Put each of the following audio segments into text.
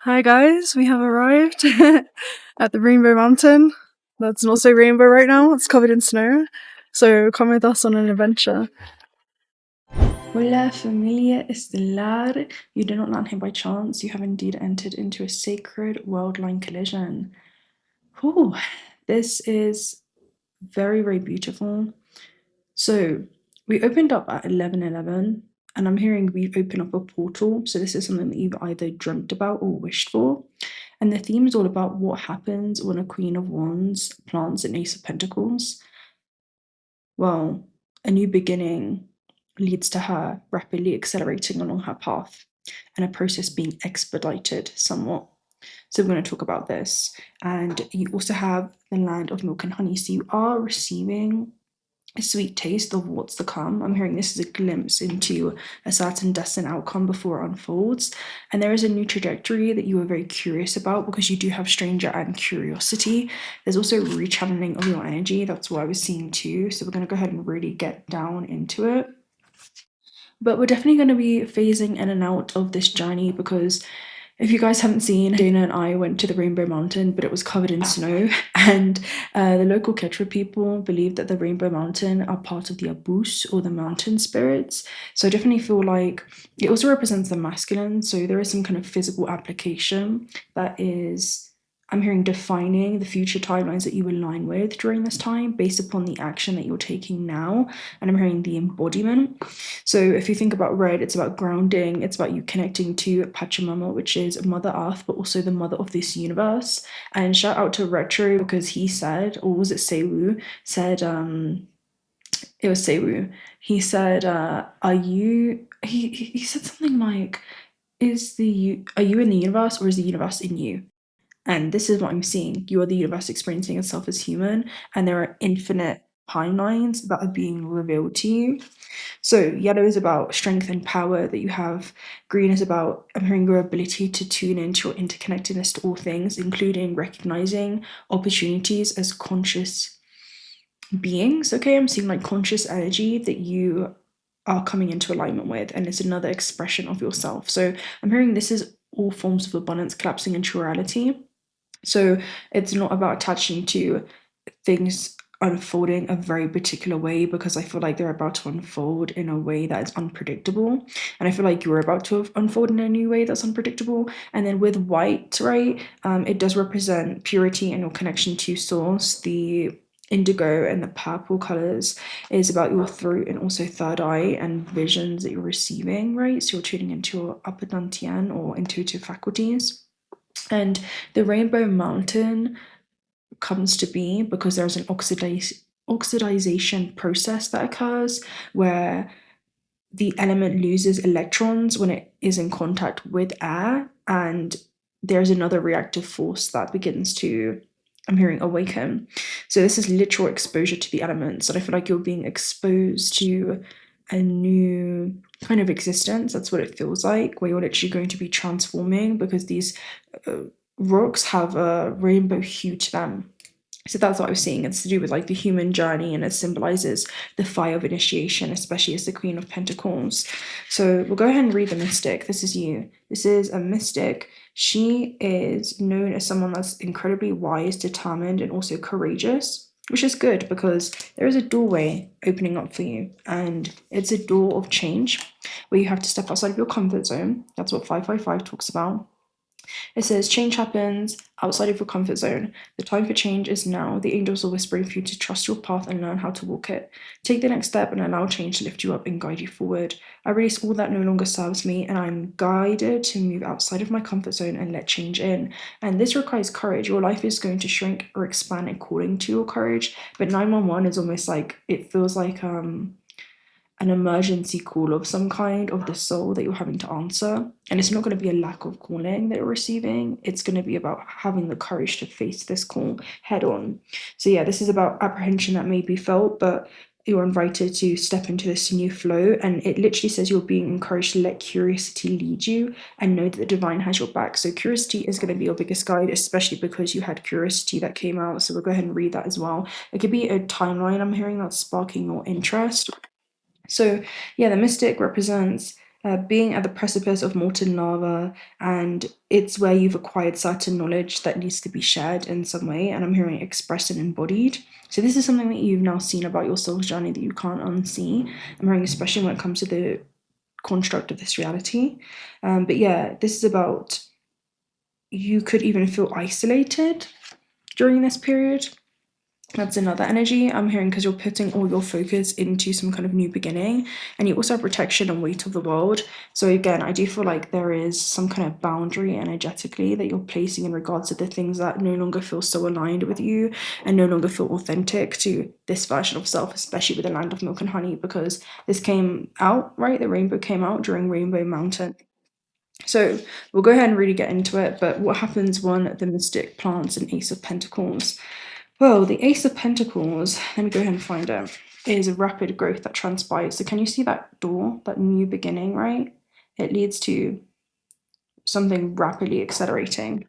Hi guys, we have arrived at the Rainbow Mountain. That's not so rainbow right now, it's covered in snow. So come with us on an adventure. Hola familia estelar, you did not land here by chance, you have indeed entered into a sacred world-line collision. Whew, this is very, very beautiful. So we opened up at 11:11 and I'm hearing we open up a portal. So this is something that you've either dreamt about or wished for. And the theme is all about what happens when a Queen of Wands plants an Ace of Pentacles. Well, a new beginning leads to her rapidly accelerating along her path and a process being expedited somewhat. So we're going to talk about this. And you also have the land of milk and honey. So you are receiving a sweet taste of what's to come. I'm hearing this is a glimpse into a certain destined outcome before it unfolds. And there is a new trajectory that you are very curious about because you do have stranger and curiosity. There's also a rechanneling of your energy. That's what I was seeing too. So we're going to go ahead and really get down into it. But we're definitely going to be phasing in and out of this journey because if you guys haven't seen, Dana and I went to the Rainbow Mountain, but it was covered in snow. And the local 𝓘𝓪𝓷 people believe that the Rainbow Mountain are part of the 𝓵𝓻𝓪 or the mountain spirits. So I definitely feel like it also represents the masculine. So there is some kind of physical application that is, I'm hearing, defining the future timelines that you align with during this time based upon the action that you're taking now. And I'm hearing the embodiment. So if you think about red, it's about grounding, it's about you connecting to Pachamama, which is Mother Earth, but also the mother of this universe. And shout out to Retro because he said, or was it 𝓂𝓪, said, it was 𝓂𝓪, he said, are you, he said something like, are you in the universe or is the universe in you? And this is what I'm seeing. You are the universe experiencing itself as human, and there are infinite timelines that are being revealed to you. So yellow is about strength and power that you have. Green is about, I'm hearing, your ability to tune into your interconnectedness to all things, including recognizing opportunities as conscious beings. Okay, I'm seeing like conscious energy that you are coming into alignment with, and it's another expression of yourself. So I'm hearing this is all forms of abundance collapsing into reality. So it's not about attaching to things unfolding a very particular way because I feel like they're about to unfold in a way that is unpredictable. And I feel like you're about to unfold in a new way that's unpredictable. And then with white, right, it does represent purity and your connection to source. The indigo and the purple colors is about your throat and also third eye and visions that you're receiving, right? So you're tuning into your upper dantian or intuitive faculties. And the Rainbow Mountain comes to be because there's an oxidization process that occurs where the element loses electrons when it is in contact with air, and there's another reactive force that begins to, I'm hearing, awaken. So this is literal exposure to the elements, and I feel like you're being exposed to a new kind of existence. That's what it feels like, where you're literally going to be transforming because these rocks have a rainbow hue to them. So that's what I was seeing. It's to do with like the human journey, and it symbolizes the fire of initiation, especially as the Queen of Pentacles. So we'll go ahead and read the mystic. This is you. This is a mystic. She is known as someone that's incredibly wise, determined, and also courageous, which is good because there is a doorway opening up for you, and it's a door of change where you have to step outside of your comfort zone. That's what 555 talks about. It says, change happens outside of your comfort zone. The time for change is now. The angels are whispering for you to trust your path and learn how to walk it. Take the next step and allow change to lift you up and guide you forward. I release all that no longer serves me, and I'm guided to move outside of my comfort zone and let change in. And this requires courage. Your life is going to shrink or expand according to your courage. But 911 is almost like, it feels like an emergency call of some kind of the soul that you're having to answer. And it's not going to be a lack of calling that you're receiving. It's going to be about having the courage to face this call head on. So yeah, this is about apprehension that may be felt, but you're invited to step into this new flow. And it literally says you're being encouraged to let curiosity lead you and know that the divine has your back. So curiosity is going to be your biggest guide, especially because you had curiosity that came out. So we'll go ahead and read that as well. It could be a timeline I'm hearing that's sparking your interest. So yeah, the mystic represents being at the precipice of molten lava, and it's where you've acquired certain knowledge that needs to be shared in some way, and I'm hearing expressed and embodied. So this is something that you've now seen about your soul's journey that you can't unsee. I'm hearing especially when it comes to the construct of this reality. But yeah, this is about, you could even feel isolated during this period. That's another energy I'm hearing, because you're putting all your focus into some kind of new beginning, and you also have protection and weight of the world. So again, I do feel like there is some kind of boundary energetically that you're placing in regards to the things that no longer feel so aligned with you and no longer feel authentic to this version of self, especially with the land of milk and honey, because this came out, right? The rainbow came out during Rainbow Mountain. So we'll go ahead and really get into it. But what happens when the mystic plants an Ace of Pentacles? Well, the Ace of Pentacles, let me go ahead and find it, is a rapid growth that transpires. So can you see that door, that new beginning, right? It leads to something rapidly accelerating.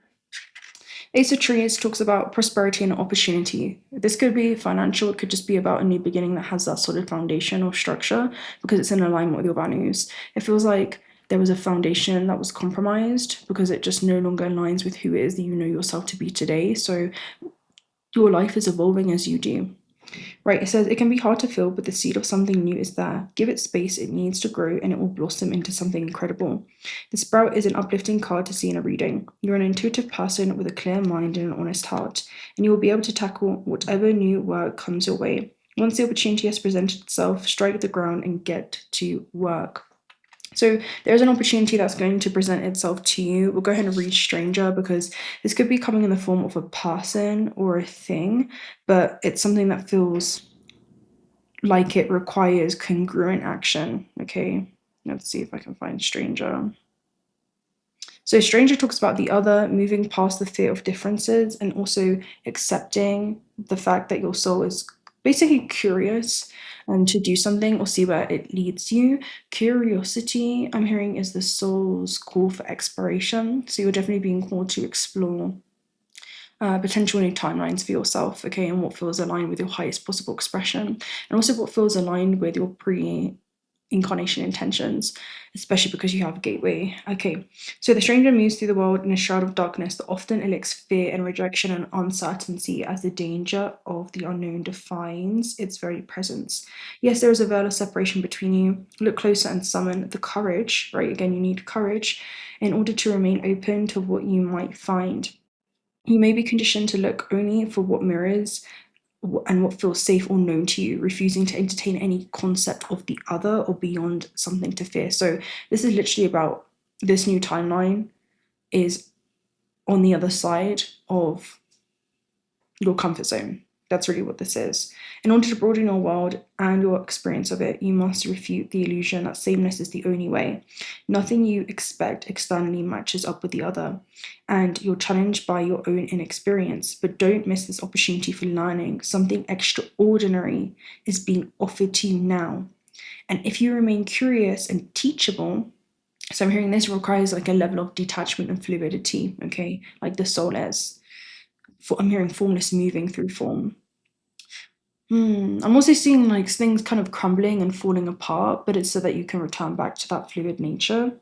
Ace of Trees talks about prosperity and opportunity. This could be financial, it could just be about a new beginning that has that solid foundation or structure because it's in alignment with your values. It feels like there was a foundation that was compromised because it just no longer aligns with who it is that you know yourself to be today. So your life is evolving as you do. Right, it says it can be hard to feel, but the seed of something new is there. Give it space, it needs to grow, and it will blossom into something incredible. The sprout is an uplifting card to see in a reading. You're an intuitive person with a clear mind and an honest heart, and you will be able to tackle whatever new work comes your way. Once the opportunity has presented itself, strike the ground and get to work. So there's an opportunity that's going to present itself to you. We'll go ahead and read stranger because this could be coming in the form of a person or a thing, but it's something that feels like it requires congruent action. Okay, let's see if I can find stranger. So stranger talks about the other, moving past the fear of differences and also accepting the fact that your soul is basically curious and to do something or see where it leads you. Curiosity, I'm hearing, is the soul's call for exploration. So you're definitely being called to explore potential new timelines for yourself, okay, and what feels aligned with your highest possible expression, and also what feels aligned with your pre-incarnation intentions, especially because you have a gateway. Okay, so the stranger moves through the world in a shroud of darkness that often elicits fear and rejection and uncertainty as the danger of the unknown defines its very presence. Yes, there is a veil of separation between you. Look closer and summon the courage, right? Again, you need courage in order to remain open to what you might find. You may be conditioned to look only for what mirrors and what feels safe or known to you, refusing to entertain any concept of the other or beyond something to fear. So this is literally about this new timeline is on the other side of your comfort zone. That's really what this is. In order to broaden your world and your experience of it, you must refute the illusion that sameness is the only way. Nothing you expect externally matches up with the other, and you're challenged by your own inexperience. But don't miss this opportunity for learning. Something extraordinary is being offered to you now. And if you remain curious and teachable, so I'm hearing this requires like a level of detachment and fluidity, okay, like the soul is. I'm hearing formless moving through form. I'm also seeing like things kind of crumbling and falling apart, but it's so that you can return back to that fluid nature.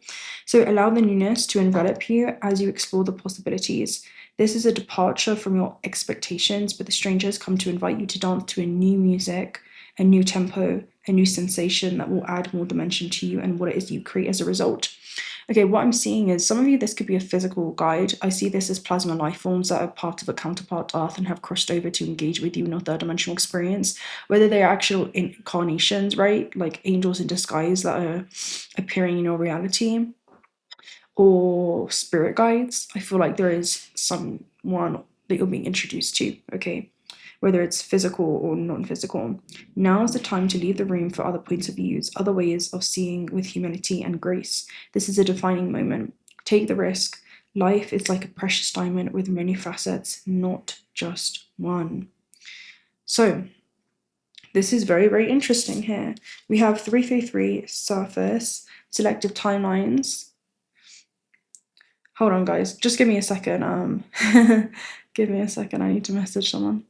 So allow the newness to envelop you as you explore the possibilities. This is a departure from your expectations, but the stranger has come to invite you to dance to a new music, a new tempo, a new sensation that will add more dimension to you and what it is you create as a result. Okay, what I'm seeing is some of you, this could be a physical guide. I see this as plasma life forms that are part of a counterpart Earth and have crossed over to engage with you in your third dimensional experience, whether they are actual incarnations, right? Like angels in disguise that are appearing in your reality, or spirit guides. I feel like there is someone that you're being introduced to, okay? Whether it's physical or non-physical. Now is the time to leave the room for other points of views, other ways of seeing with humility and grace. This is a defining moment. Take the risk. Life is like a precious diamond with many facets, not just one. So this is very, very interesting here. We have 333 surface, selective timelines. Hold on, guys. Just give me a second. Give me a second. I need to message someone.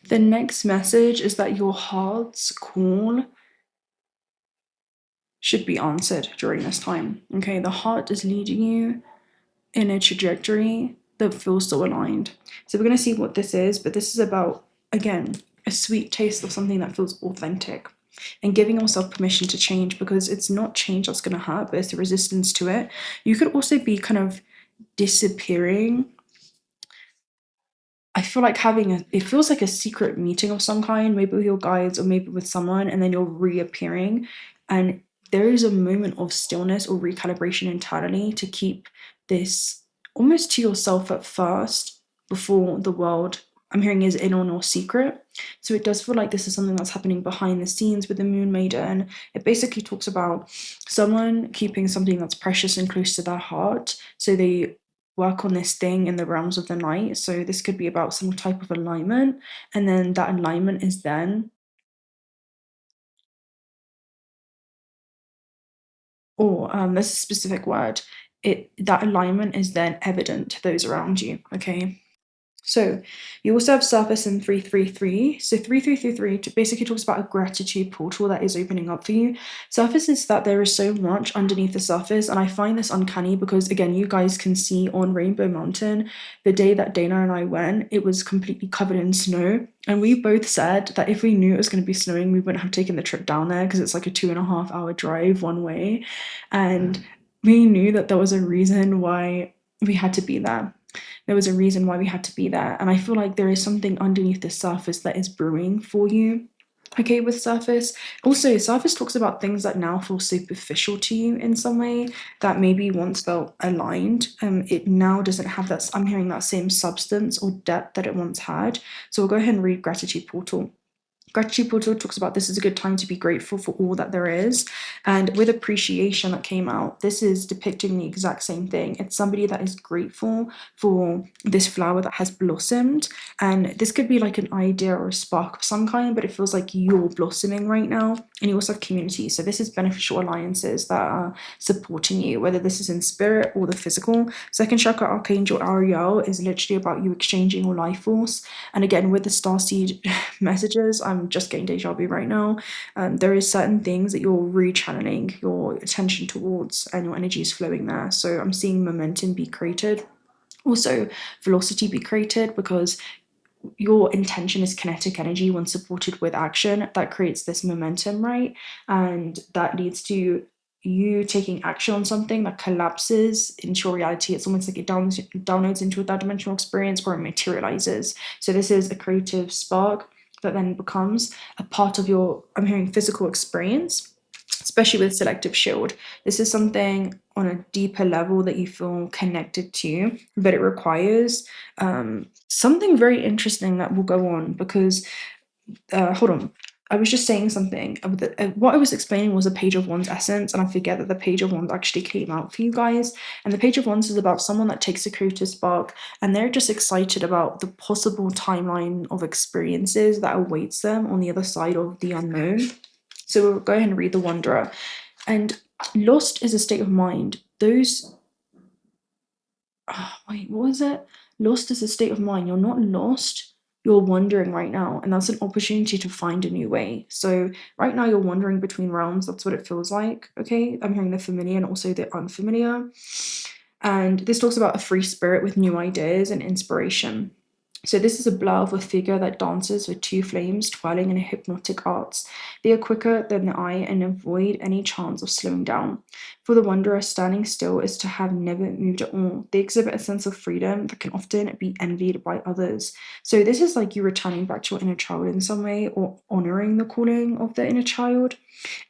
The next message is that your heart's call should be answered during this time. Okay, the heart is leading you in a trajectory that feels so aligned. So we're going to see what this is, but this is about, again, a sweet taste of something that feels authentic and giving yourself permission to change, because it's not change that's going to hurt, but it's the resistance to it. You could also be kind of disappearing. I feel like it feels like a secret meeting of some kind, maybe with your guides or maybe with someone, and then you're reappearing. And there is a moment of stillness or recalibration internally to keep this almost to yourself at first before the world, I'm hearing, is in on your secret. So it does feel like this is something that's happening behind the scenes with the Moon Maiden. It basically talks about someone keeping something that's precious and close to their heart. So they work on this thing in the realms of the night. So this could be about some type of alignment, and then that alignment is then, or there's a specific word, that alignment is then evident to those around you. Okay. So you also have surface in 333. So 3333 basically talks about a gratitude portal that is opening up for you. Surface is that there is so much underneath the surface, and I find this uncanny because, again, you guys can see on Rainbow Mountain, the day that Dana and I went, it was completely covered in snow. And we both said that if we knew it was going to be snowing, we wouldn't have taken the trip down there because it's like a 2.5 hour drive one way. And we knew that there was a reason why we had to be there. There was a reason why we had to be there. And I feel like there is something underneath the surface that is brewing for you. Okay, with surface. Also, surface talks about things that now feel superficial to you in some way that maybe once felt aligned. It now doesn't have that, I'm hearing, that same substance or depth that it once had. So we'll go ahead and read Gratitude Portal. Gratitude Portal talks about this is a good time to be grateful for all that there is. And with appreciation that came out, this is depicting the exact same thing. It's somebody that is grateful for this flower that has blossomed. And this could be like an idea or a spark of some kind, but it feels like you're blossoming right now. And you also have community. So this is beneficial alliances that are supporting you, whether this is in spirit or the physical. Second chakra archangel Ariel is literally about you exchanging your life force. And again, with the starseed messages, I'm just getting deja vu right now. There is certain things that you're rechanneling your attention towards, and your energy is flowing there. So I'm seeing momentum be created, also velocity be created, because your intention is kinetic energy when supported with action that creates this momentum, right? And that leads to you taking action on something that collapses into your reality. It's almost like it downloads into a third-dimensional experience, or it materializes. So this is a creative spark that then becomes a part of your, I'm hearing, physical experience, especially with Selective Shield. This is something on a deeper level that you feel connected to, but it requires something very interesting that will go on, because, hold on, I was just saying something. What I was explaining was a Page of Wands essence, and I forget that the Page of Wands actually came out for you guys. And the Page of Wands is about someone that takes a creative spark, and they're just excited about the possible timeline of experiences that awaits them on the other side of the unknown. So we'll go ahead and read the Wanderer. And lost is a state of mind. Wait, what was it? Lost is a state of mind. You're not lost. You're wandering right now, and that's an opportunity to find a new way. So right now you're wandering between realms. That's what it feels like. Okay, I'm hearing the familiar and also the unfamiliar. And this talks about a free spirit with new ideas and inspiration. So this is a blur of a figure that dances with two flames twirling in a hypnotic arts. They are quicker than the eye and avoid any chance of slowing down. For the wanderer, standing still is to have never moved at all. They exhibit a sense of freedom that can often be envied by others. So this is like you returning back to your inner child in some way, or honoring the calling of the inner child.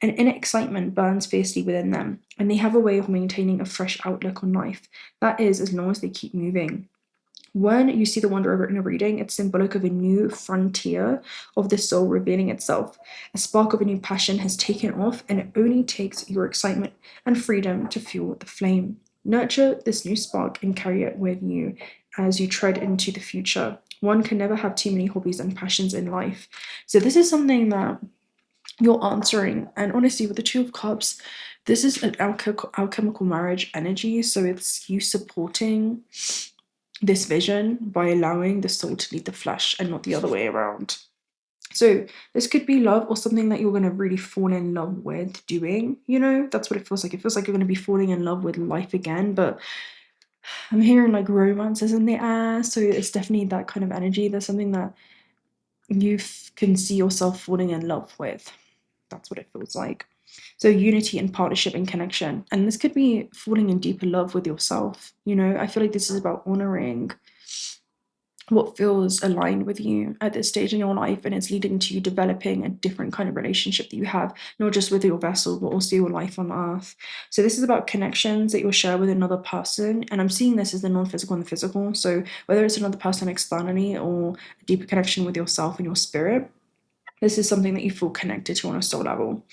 An inner excitement burns fiercely within them, and they have a way of maintaining a fresh outlook on life. That is, as long as they keep moving. When you see the Wanderer in a reading, it's symbolic of a new frontier of the soul revealing itself. A spark of a new passion has taken off, and it only takes your excitement and freedom to fuel the flame. Nurture this new spark and carry it with you as you tread into the future. One can never have too many hobbies and passions in life. So this is something that you're answering. And honestly, with the Two of Cups, this is an alchemical marriage energy. So it's you supporting this vision by allowing the soul to lead the flesh and not the other way around. So this could be love or something that you're going to really fall in love with doing, you know? That's what it feels like. It feels like you're going to be falling in love with life again, but I'm hearing like romance is in the air, so it's definitely that kind of energy. There's something that you can see yourself falling in love with. That's what it feels like. So unity and partnership and connection. And this could be falling in deeper love with yourself. You know, I feel like this is about honoring what feels aligned with you at this stage in your life, and it's leading to you developing a different kind of relationship that you have, not just with your vessel, but also your life on earth. So this is about connections that you'll share with another person, and I'm seeing this as the non-physical and the physical. So whether it's another person externally or a deeper connection with yourself and your spirit, this is something that you feel connected to on a soul level,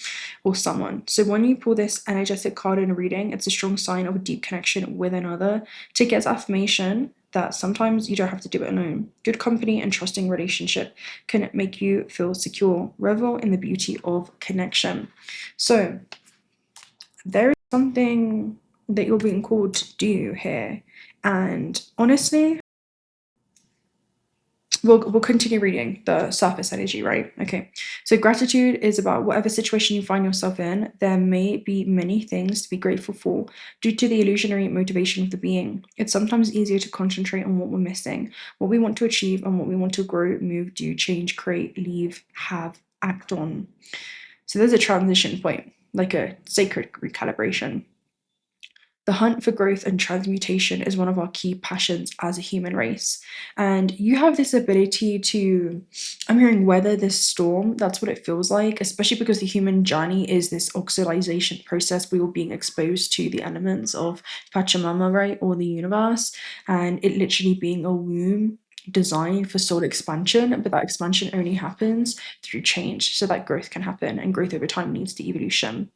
or someone. So when you pull this energetic card in a reading, it's a strong sign of a deep connection with another. Take it as affirmation that sometimes you don't have to do it alone. Good company and trusting relationship can make you feel secure. Revel in the beauty of connection. So there is something that you're being called to do here. And honestly, we'll continue reading the surface energy, right? Okay. So gratitude is about whatever situation you find yourself in. There may be many things to be grateful for due to the illusionary motivation of the being. It's sometimes easier to concentrate on what we're missing, what we want to achieve, and what we want to grow, move, do, change, create, leave, have, act on. So there's a transition point, like a sacred recalibration. The hunt for growth and transmutation is one of our key passions as a human race. And you have this ability to, I'm hearing, weather this storm. That's what it feels like, especially because the human journey is this oxidization process. We were being exposed to the elements of Pachamama, right, or the universe, and it literally being a womb designed for soul expansion, but that expansion only happens through change, so that growth can happen, and growth over time leads to evolution.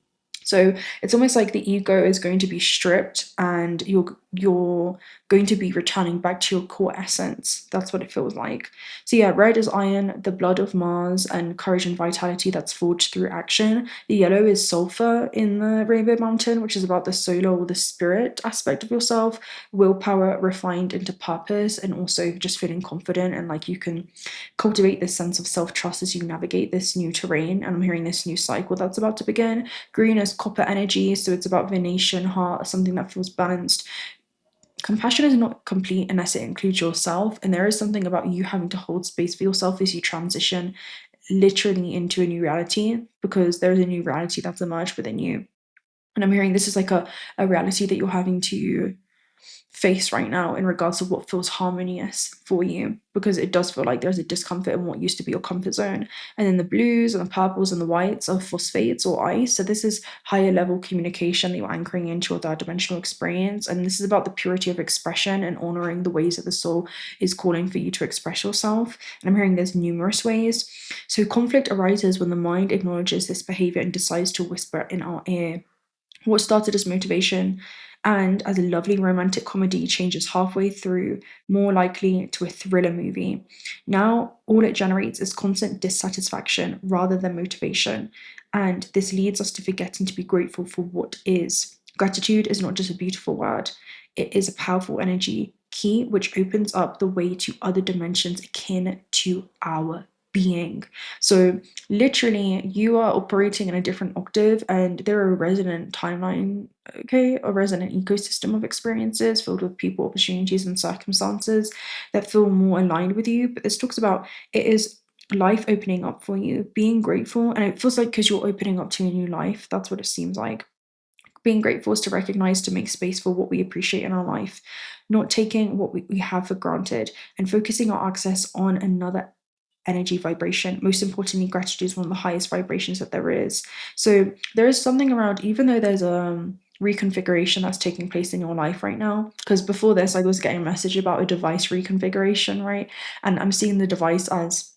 So it's almost like the ego is going to be stripped and you're going to be returning back to your core essence. That's what it feels like. So yeah, red is iron, the blood of Mars, and courage and vitality that's forged through action. The yellow is sulfur in the Rainbow Mountain, which is about the solar or the spirit aspect of yourself, willpower refined into purpose, and also just feeling confident, and like you can cultivate this sense of self-trust as you navigate this new terrain. And I'm hearing this new cycle that's about to begin. Green is copper energy, so it's about 𝓲𝓻𝓪𝓷𝓽, heart, something that feels balanced. Compassion is not complete unless it includes yourself, and there is something about you having to hold space for yourself as you transition literally into a new reality, because there is a new reality that's emerged within you. And I'm hearing this is like a reality that you're having to face right now in regards to what feels harmonious for you, because it does feel like there's a discomfort in what used to be your comfort zone. And then the blues and the purples and the whites are phosphates or ice. So this is higher level communication that you're anchoring into your third dimensional experience, and this is about the purity of expression and honoring the ways that the soul is calling for you to express yourself. And I'm hearing there's numerous ways. So conflict arises when the mind acknowledges this behavior and decides to whisper in our ear. What started as motivation and as a lovely romantic comedy changes halfway through, more likely to a thriller movie. Now, all it generates is constant dissatisfaction rather than motivation, and this leads us to forgetting to be grateful for what is. Gratitude is not just a beautiful word, it is a powerful energy key which opens up the way to other dimensions akin to our being. So literally you are operating in a different octave, and there are a resonant timeline, okay, a resonant ecosystem of experiences filled with people, opportunities, and circumstances that feel more aligned with you. But this talks about it is life opening up for you, being grateful, and it feels like because you're opening up to a new life, that's what it seems like. Being grateful is to recognize, to make space for what we appreciate in our life, not taking what we have for granted, and focusing our access on another energy vibration. Most importantly, gratitude is one of the highest vibrations that there is. So there is something around, even though there's a reconfiguration that's taking place in your life right now, because before this I was getting a message about a device reconfiguration, right? And I'm seeing the device as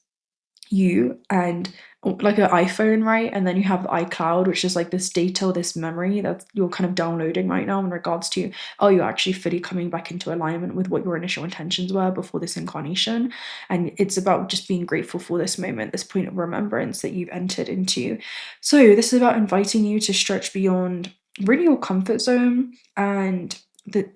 you and like an iPhone, right? And then you have the iCloud, which is like this data, this memory that you're kind of downloading right now in regards to, oh, you're actually fully coming back into alignment with what your initial intentions were before this incarnation. And it's about just being grateful for this moment, this point of remembrance that you've entered into. So this is about inviting you to stretch beyond really your comfort zone and the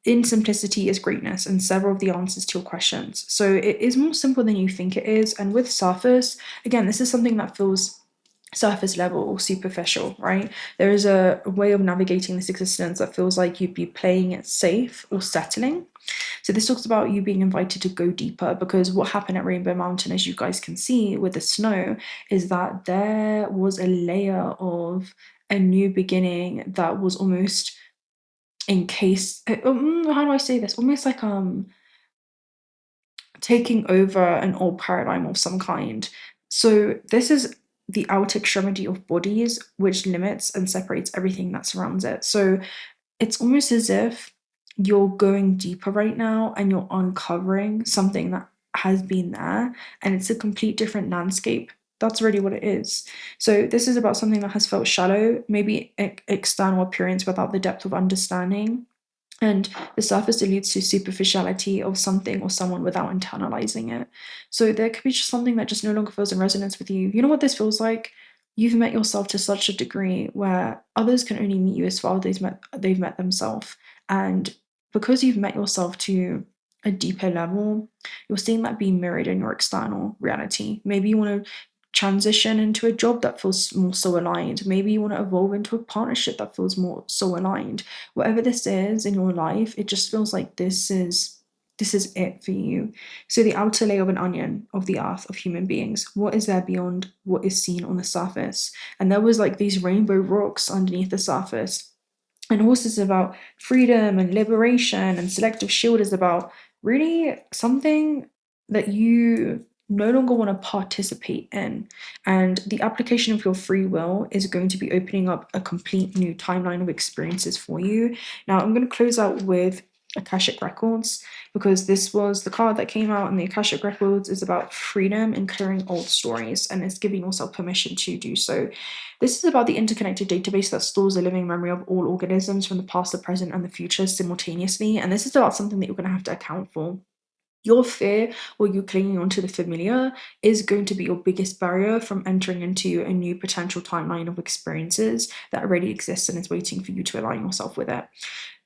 in simplicity is greatness and several of the answers to your questions. So it is more simple than you think it is. And with surface, again, this is something that feels surface level or superficial, right? There is a way of navigating this existence that feels like you'd be playing it safe or settling. So this talks about you being invited to go deeper, because what happened at Rainbow Mountain, as you guys can see with the snow, is that there was a layer of a new beginning that was almost encased. How do I say this? Almost like taking over an old paradigm of some kind. So this is the outer extremity of bodies, which limits and separates everything that surrounds it. So it's almost as if you're going deeper right now and you're uncovering something that has been there, and it's a complete different landscape. That's really what it is. So this is about something that has felt shallow, maybe external appearance without the depth of understanding. And the surface alludes to superficiality of something or someone without internalizing it. So there could be just something that just no longer feels in resonance with you. You know what this feels like? You've met yourself to such a degree where others can only meet you as far as they've met themselves. And because you've met yourself to a deeper level, you're seeing that being mirrored in your external reality. Maybe you want to transition into a job that feels more so aligned. Maybe you want to evolve into a partnership that feels more so aligned. Whatever this is in your life, it just feels like this is it for you. So the outer layer of an onion of the earth of human beings, what is there beyond what is seen on the surface? And there was like these rainbow rocks underneath the surface. And horse is about freedom and liberation, and selective shield is about really something that you no longer want to participate in. And the application of your free will is going to be opening up a complete new timeline of experiences for you. Now, I'm going to close out with Akashic Records, because this was the card that came out, and the Akashic Records is about freedom and clearing old stories, and it's giving yourself permission to do so. This is about the interconnected database that stores a living memory of all organisms from the past, the present, and the future simultaneously. And this is about something that you're going to have to account for. Your fear, or you clinging onto the familiar, is going to be your biggest barrier from entering into a new potential timeline of experiences that already exists and is waiting for you to align yourself with it.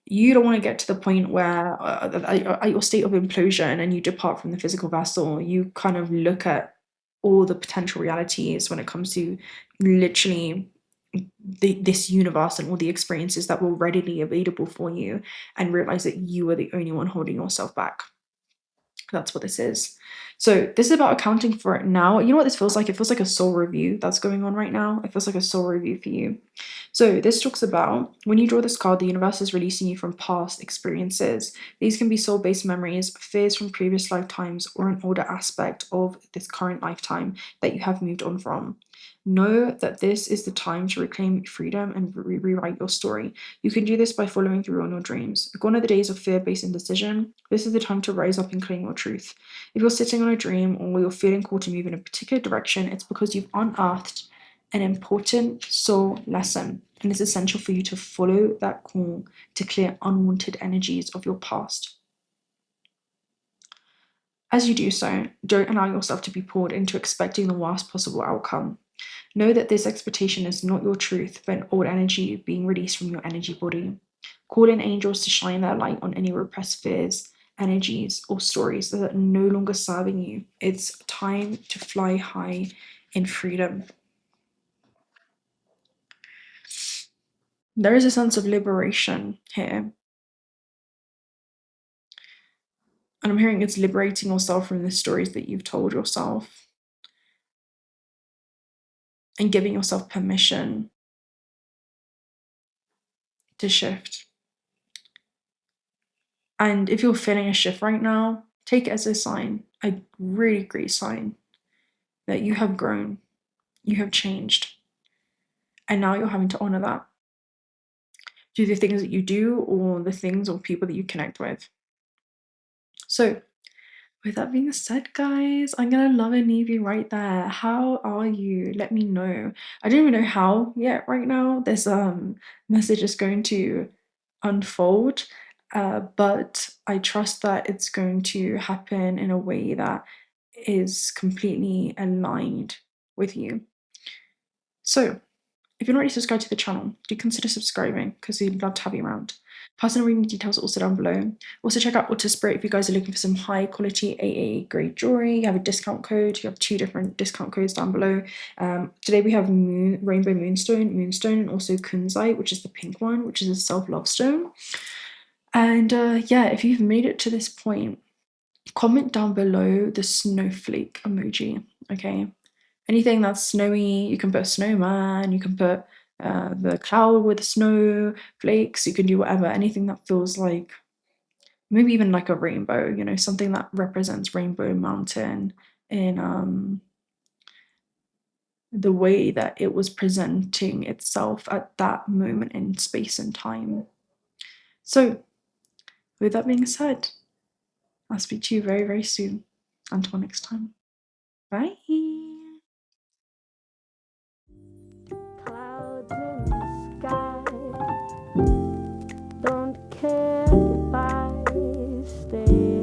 You don't want to get to the point where at your state of implosion and you depart from the physical vessel. You kind of look at all the potential realities when it comes to literally this universe and all the experiences that were readily available for you, and realize that you are the only one holding yourself back. That's what this is. So this is about accounting for it now. You know what this feels like? It feels like a soul review that's going on right now. It feels like a soul review for you. So this talks about when you draw this card, the universe is releasing you from past experiences. These can be soul-based memories, fears from previous lifetimes, or an older aspect of this current lifetime that you have moved on from. Know that this is the time to reclaim freedom and rewrite your story. You can do this by following through on your dreams. Gone are the days of fear-based indecision. This is the time to rise up and claim your truth. If you're sitting on a dream or you're feeling called to move in a particular direction, it's because you've unearthed an important soul lesson, and it's essential for you to follow that call to clear unwanted energies of your past. As you do so, don't allow yourself to be pulled into expecting the worst possible outcome. Know that this expectation is not your truth, but an old energy being released from your energy body. Call in angels to shine their light on any repressed fears, energies, or stories that are no longer serving you. It's time to fly high in freedom. There is a sense of liberation here. And I'm hearing it's liberating yourself from the stories that you've told yourself, and giving yourself permission to shift. And if you're feeling a shift right now, take it as a sign, a really great sign, that you have grown, you have changed, and now you're having to honor that through the things that you do, or the things or people that you connect with. So, with that being said, guys, I'm gonna love and leave you right there. How are you? Let me know. I don't even know how yet right now. This message is going to unfold, but I trust that it's going to happen in a way that is completely aligned with you. So If you're not already subscribed to the channel, do consider subscribing because we'd love to have you around. Personal reading details are also down below. Also check out 𝓪𝓭𝓪𝓷 if you guys are looking for some high quality AA grade jewelry. You have a discount code. You have 2 different discount codes down below. Today we have Rainbow Moonstone, and also Kunzite, which is the pink one, which is a self-love stone. And yeah, if you've made it to this point, comment down below the snowflake emoji, okay? Anything that's snowy, you can put a snowman, you can put the cloud with the snowflakes, you can do whatever, anything that feels like, maybe even like a rainbow, you know, something that represents Rainbow Mountain in the way that it was presenting itself at that moment in space and time. So, with that being said, I'll speak to you very, very soon. Until next time. Bye. Clouds in the sky don't care if I stay.